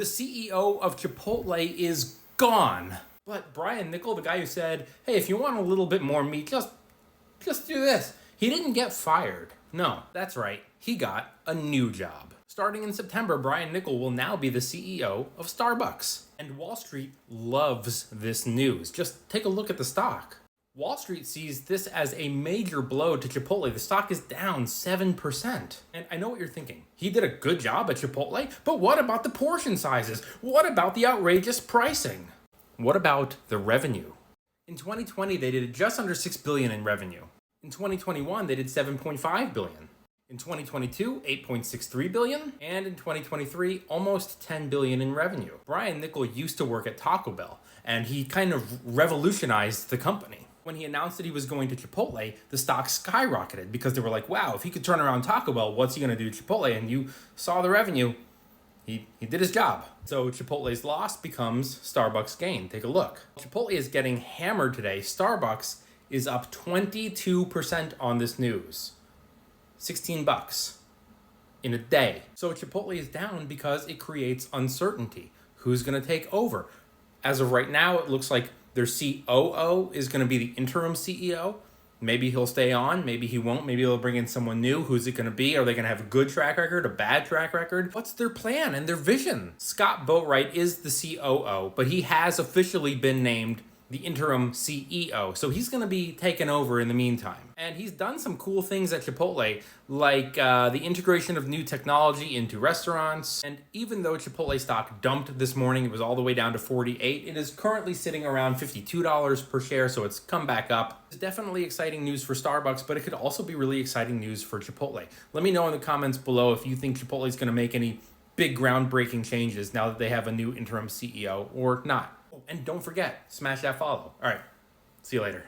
The CEO of Chipotle is gone. But Brian Niccol, the guy who said, hey, if you want a little bit more meat, just do this. He didn't get fired. No, that's right. He got a new job. Starting in September, Brian Niccol will now be the CEO of Starbucks. And Wall Street loves this news. Just take a look at the stock. Wall Street sees this as a major blow to Chipotle. The stock is down 7%. And I know what you're thinking. He did a good job at Chipotle, but what about the portion sizes? What about the outrageous pricing? What about the revenue? In 2020, they did just under $6 billion in revenue. In 2021, they did $7.5 billion. In 2022, $8.63 billion. And in 2023, almost $10 billion in revenue. Brian Niccol used to work at Taco Bell, and he kind of revolutionized the company. When he announced that he was going to Chipotle, the stock skyrocketed because they were like, wow, if he could turn around Taco Bell, what's he going to do to Chipotle? And you saw the revenue. He did his job. So Chipotle's loss becomes Starbucks' gain. Take a look. Chipotle is getting hammered today. Starbucks is up 22% on this news. $16 in a day. So Chipotle is down because it creates uncertainty. Who's going to take over? As of right now, it looks like their COO is going to be the interim CEO. Maybe he'll stay on, maybe he won't, maybe they'll bring in someone new. Who's it going to be? Are they going to have a good track record, a bad track record? What's their plan and their vision? Scott Boatright is the COO, but he has officially been named the interim CEO. So he's going to be taken over in the meantime. And he's done some cool things at Chipotle, like the integration of new technology into restaurants. And even though Chipotle stock dumped this morning, it was all the way down to 48. It is currently sitting around $52 per share, so it's come back up. It's definitely exciting news for Starbucks, but it could also be really exciting news for Chipotle. Let me know in the comments below if you think Chipotle is going to make any big groundbreaking changes now that they have a new interim CEO or not. And don't forget, smash that follow. All right, see you later.